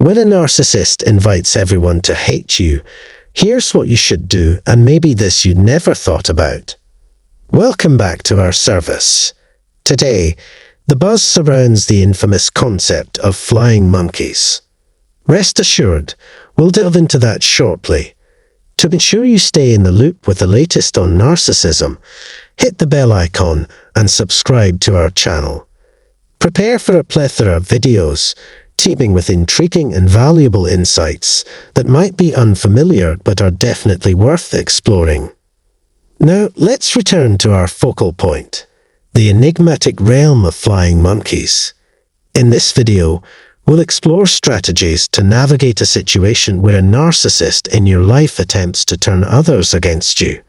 When a narcissist invites everyone to hate you, here's what you should do, and maybe this you never thought about. Welcome back to our service. Today, the buzz surrounds the infamous concept of flying monkeys. Rest assured, we'll delve into that shortly. To ensure you stay in the loop with the latest on narcissism, hit the bell icon and subscribe to our channel. Prepare for a plethora of videos, teeming with intriguing and valuable insights that might be unfamiliar but are definitely worth exploring. Now, let's return to our focal point, the enigmatic realm of flying monkeys. In this video, we'll explore strategies to navigate a situation where a narcissist in your life attempts to turn others against you.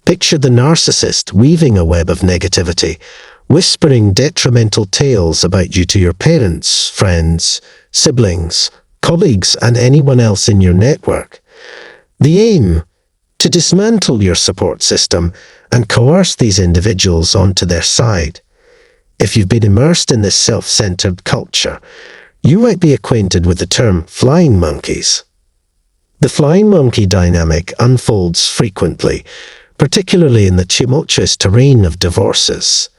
Picture the narcissist weaving a web of negativity, whispering detrimental tales about you to your parents, friends, siblings, colleagues, and anyone else in your network. The aim? To dismantle your support system and coerce these individuals onto their side. If you've been immersed in this self-centered culture, you might be acquainted with the term flying monkeys. The flying monkey dynamic unfolds frequently, particularly in the tumultuous terrain of divorces.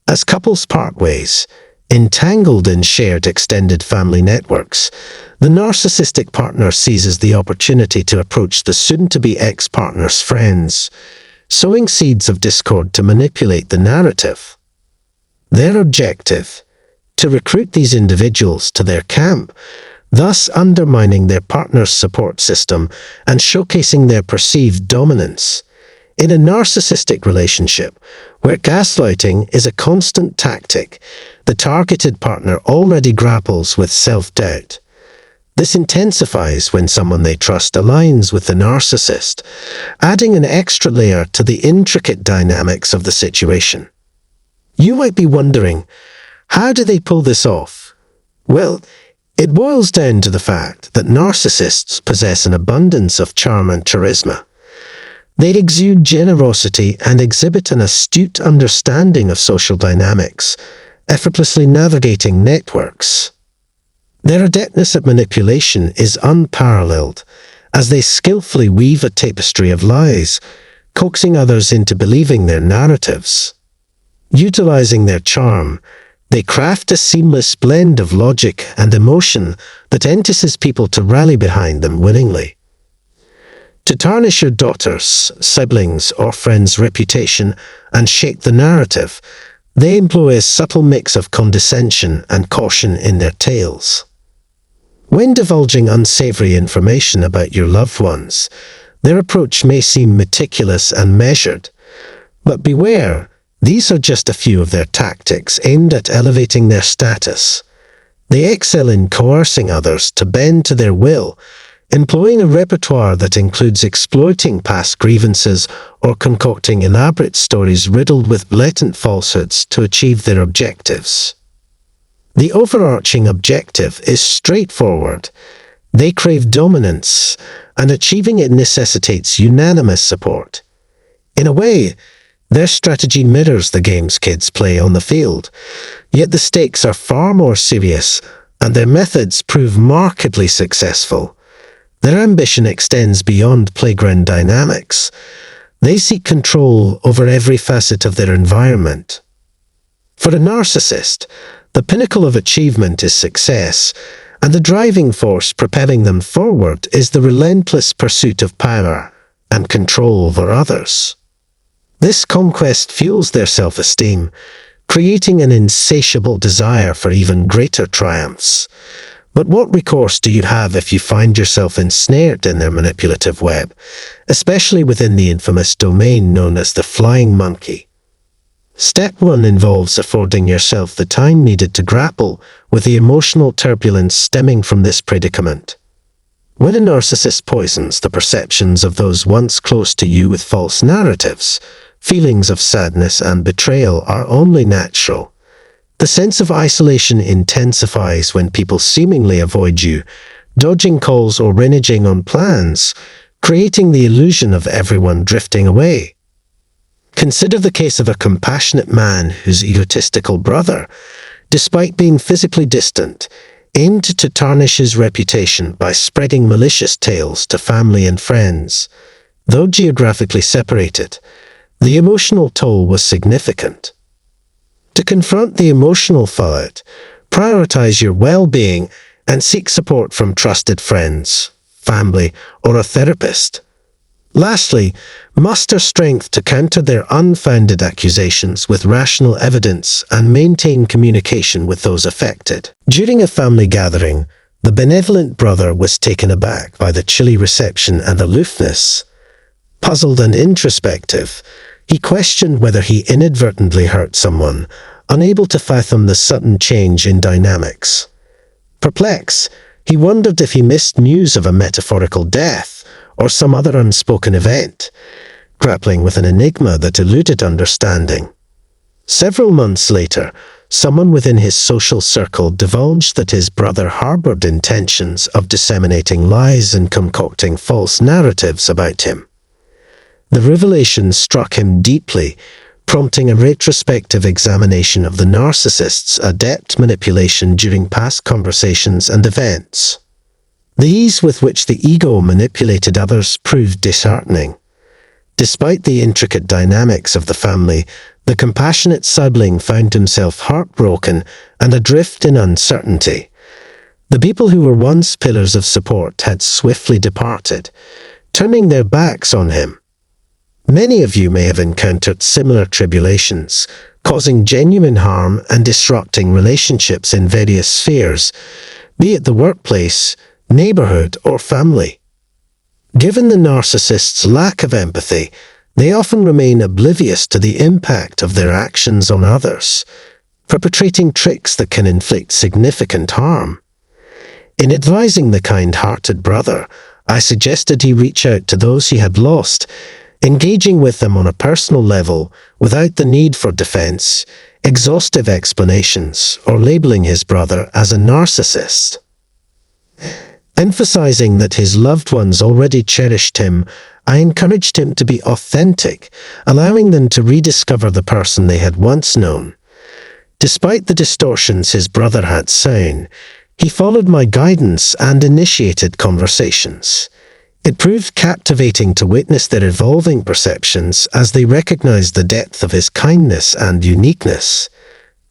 As couples part ways, entangled in shared extended family networks, the narcissistic partner seizes the opportunity to approach the soon-to-be ex-partner's friends, sowing seeds of discord to manipulate the narrative. Their objective: to recruit these individuals to their camp, thus undermining their partner's support system and showcasing their perceived dominance. In a narcissistic relationship, where gaslighting is a constant tactic, the targeted partner already grapples with self-doubt. This intensifies when someone they trust aligns with the narcissist, adding an extra layer to the intricate dynamics of the situation. You might be wondering, how do they pull this off? Well, it boils down to the fact that narcissists possess an abundance of charm and charisma. They exude generosity and exhibit an astute understanding of social dynamics, effortlessly navigating networks. Their adeptness at manipulation is unparalleled, as they skillfully weave a tapestry of lies, coaxing others into believing their narratives. Utilizing their charm, they craft a seamless blend of logic and emotion that entices people to rally behind them willingly. To tarnish your daughter's, siblings, or friend's reputation and shake the narrative, they employ a subtle mix of condescension and caution in their tales. When divulging unsavory information about your loved ones, their approach may seem meticulous and measured. But beware, these are just a few of their tactics aimed at elevating their status. They excel in coercing others to bend to their will, employing a repertoire that includes exploiting past grievances or concocting elaborate stories riddled with blatant falsehoods to achieve their objectives. The overarching objective is straightforward. They crave dominance, and achieving it necessitates unanimous support. In a way, their strategy mirrors the games kids play on the field, yet the stakes are far more serious, and their methods prove markedly successful. Their ambition extends beyond playground dynamics. They seek control over every facet of their environment. For a narcissist, the pinnacle of achievement is success, and the driving force propelling them forward is the relentless pursuit of power and control over others. This conquest fuels their self-esteem, creating an insatiable desire for even greater triumphs. But what recourse do you have if you find yourself ensnared in their manipulative web, especially within the infamous domain known as the flying monkey? Step 1 involves affording yourself the time needed to grapple with the emotional turbulence stemming from this predicament. When a narcissist poisons the perceptions of those once close to you with false narratives, feelings of sadness and betrayal are only natural. The sense of isolation intensifies when people seemingly avoid you, dodging calls or reneging on plans, creating the illusion of everyone drifting away. Consider the case of a compassionate man whose egotistical brother, despite being physically distant, aimed to tarnish his reputation by spreading malicious tales to family and friends. Though geographically separated, the emotional toll was significant. To confront the emotional fallout, prioritize your well-being and seek support from trusted friends, family, or a therapist. Lastly, muster strength to counter their unfounded accusations with rational evidence and maintain communication with those affected. During a family gathering, the benevolent brother was taken aback by the chilly reception and aloofness. Puzzled and introspective, he questioned whether he inadvertently hurt someone, unable to fathom the sudden change in dynamics. Perplexed, he wondered if he missed news of a metaphorical death or some other unspoken event, grappling with an enigma that eluded understanding. Several months later, someone within his social circle divulged that his brother harbored intentions of disseminating lies and concocting false narratives about him. The revelation struck him deeply, prompting a retrospective examination of the narcissist's adept manipulation during past conversations and events. The ease with which the ego manipulated others proved disheartening. Despite the intricate dynamics of the family, the compassionate sibling found himself heartbroken and adrift in uncertainty. The people who were once pillars of support had swiftly departed, turning their backs on him. Many of you may have encountered similar tribulations, causing genuine harm and disrupting relationships in various spheres, be it the workplace, neighborhood, or family. Given the narcissist's lack of empathy, they often remain oblivious to the impact of their actions on others, perpetrating tricks that can inflict significant harm. In advising the kind-hearted brother, I suggested he reach out to those he had lost, engaging with them on a personal level without the need for defense, exhaustive explanations, or labeling his brother as a narcissist. Emphasizing that his loved ones already cherished him, I encouraged him to be authentic, allowing them to rediscover the person they had once known. Despite the distortions his brother had sown, he followed my guidance and initiated conversations. It proved captivating to witness their evolving perceptions as they recognized the depth of his kindness and uniqueness.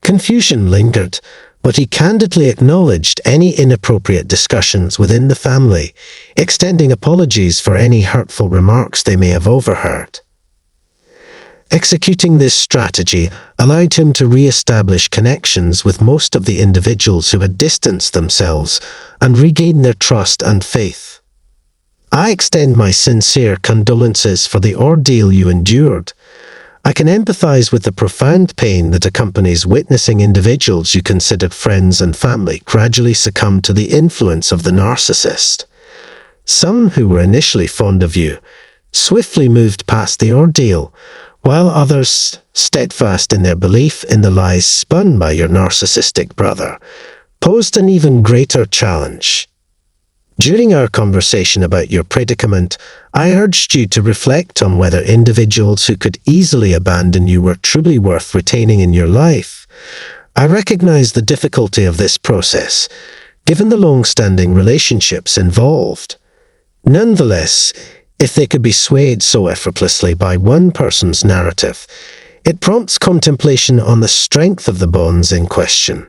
Confusion lingered, but he candidly acknowledged any inappropriate discussions within the family, extending apologies for any hurtful remarks they may have overheard. Executing this strategy allowed him to re-establish connections with most of the individuals who had distanced themselves and regain their trust and faith. I extend my sincere condolences for the ordeal you endured. I can empathize with the profound pain that accompanies witnessing individuals you considered friends and family gradually succumb to the influence of the narcissist. Some who were initially fond of you swiftly moved past the ordeal, while others, steadfast in their belief in the lies spun by your narcissistic brother, posed an even greater challenge. During our conversation about your predicament, I urged you to reflect on whether individuals who could easily abandon you were truly worth retaining in your life. I recognize the difficulty of this process, given the long-standing relationships involved. Nonetheless, if they could be swayed so effortlessly by one person's narrative, it prompts contemplation on the strength of the bonds in question.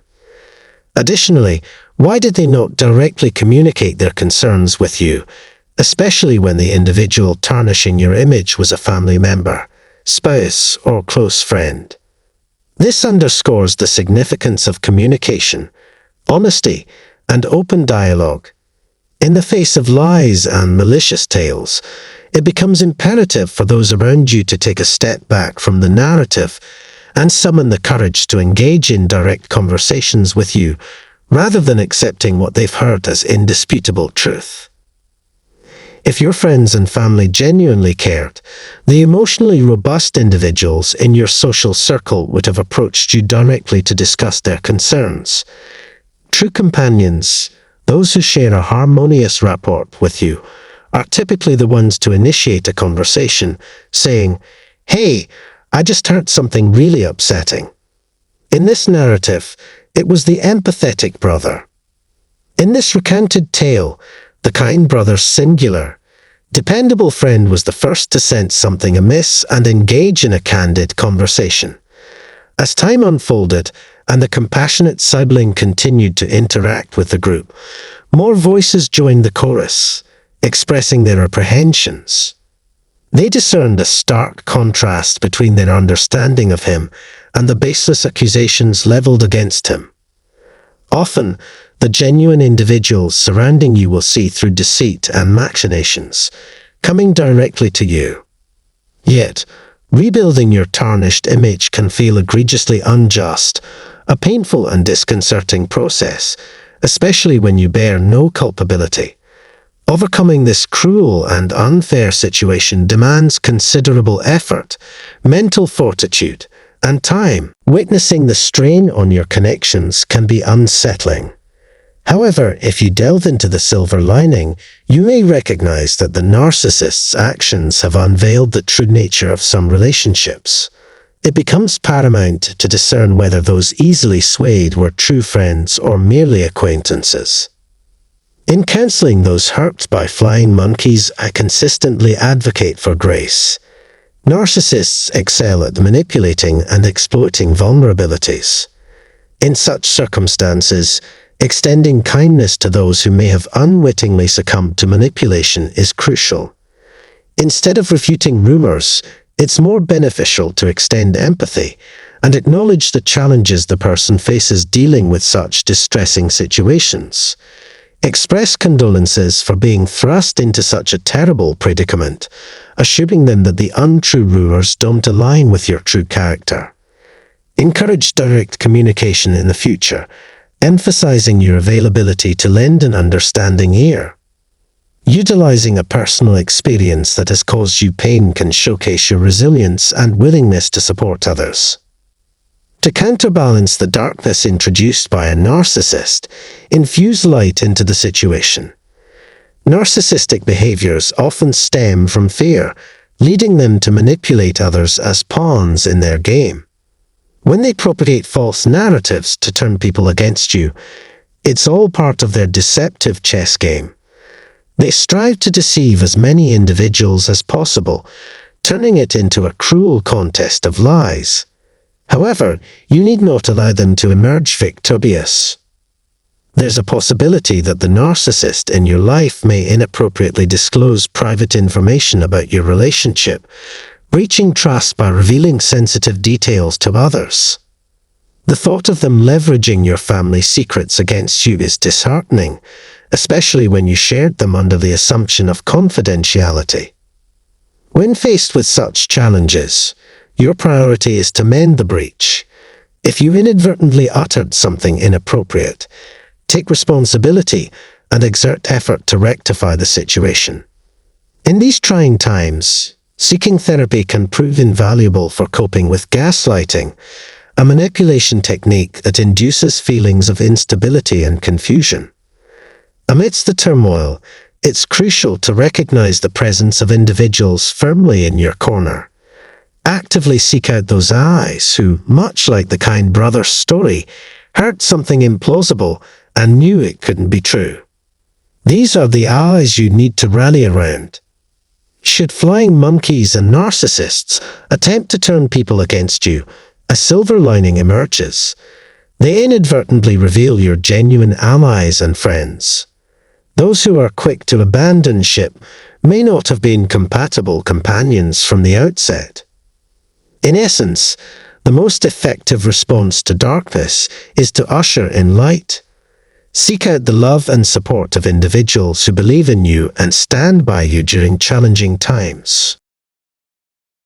Additionally, why did they not directly communicate their concerns with you, especially when the individual tarnishing your image was a family member, spouse, or close friend? This underscores the significance of communication, honesty, and open dialogue. In the face of lies and malicious tales, it becomes imperative for those around you to take a step back from the narrative and summon the courage to engage in direct conversations with you, rather than accepting what they've heard as indisputable truth. If your friends and family genuinely cared, the emotionally robust individuals in your social circle would have approached you directly to discuss their concerns. True companions, those who share a harmonious rapport with you, are typically the ones to initiate a conversation, saying, "Hey, I just heard something really upsetting." In this narrative, it was the empathetic brother, In this recounted tale, the kind brother singular, dependable friend was the first to sense something amiss and engage in a candid conversation. As time unfolded and the compassionate sibling continued to interact with the group, more voices joined the chorus, expressing their apprehensions. They discerned a stark contrast between their understanding of him and the baseless accusations leveled against him. Often, the genuine individuals surrounding you will see through deceit and machinations, coming directly to you. Yet, rebuilding your tarnished image can feel egregiously unjust, a painful and disconcerting process, especially when you bear no culpability. Overcoming this cruel and unfair situation demands considerable effort, mental fortitude, and time. Witnessing the strain on your connections can be unsettling. However, if you delve into the silver lining, you may recognize that the narcissist's actions have unveiled the true nature of some relationships. It becomes paramount to discern whether those easily swayed were true friends or merely acquaintances. In counseling those hurt by flying monkeys, I consistently advocate for grace. Narcissists excel at manipulating and exploiting vulnerabilities. In such circumstances, extending kindness to those who may have unwittingly succumbed to manipulation is crucial. Instead of refuting rumors, it's more beneficial to extend empathy and acknowledge the challenges the person faces dealing with such distressing situations. Express condolences for being thrust into such a terrible predicament, assuring them that the untrue rumors don't align with your true character. Encourage direct communication in the future, emphasizing your availability to lend an understanding ear. Utilizing a personal experience that has caused you pain can showcase your resilience and willingness to support others. To counterbalance the darkness introduced by a narcissist, infuse light into the situation. Narcissistic behaviors often stem from fear, leading them to manipulate others as pawns in their game. When they propagate false narratives to turn people against you, it's all part of their deceptive chess game. They strive to deceive as many individuals as possible, turning it into a cruel contest of lies. However, you need not allow them to emerge victorious. There's a possibility that the narcissist in your life may inappropriately disclose private information about your relationship, breaching trust by revealing sensitive details to others. The thought of them leveraging your family secrets against you is disheartening, especially when you shared them under the assumption of confidentiality. When faced with such challenges, your priority is to mend the breach. If you inadvertently uttered something inappropriate, take responsibility and exert effort to rectify the situation. In these trying times, seeking therapy can prove invaluable for coping with gaslighting, a manipulation technique that induces feelings of instability and confusion. Amidst the turmoil, it's crucial to recognize the presence of individuals firmly in your corner. Actively seek out those allies who, much like the kind brother's story, heard something implausible and knew it couldn't be true. These are the allies you need to rally around. Should flying monkeys and narcissists attempt to turn people against you, a silver lining emerges. They inadvertently reveal your genuine allies and friends. Those who are quick to abandon ship may not have been compatible companions from the outset. In essence, the most effective response to darkness is to usher in light. Seek out the love and support of individuals who believe in you and stand by you during challenging times.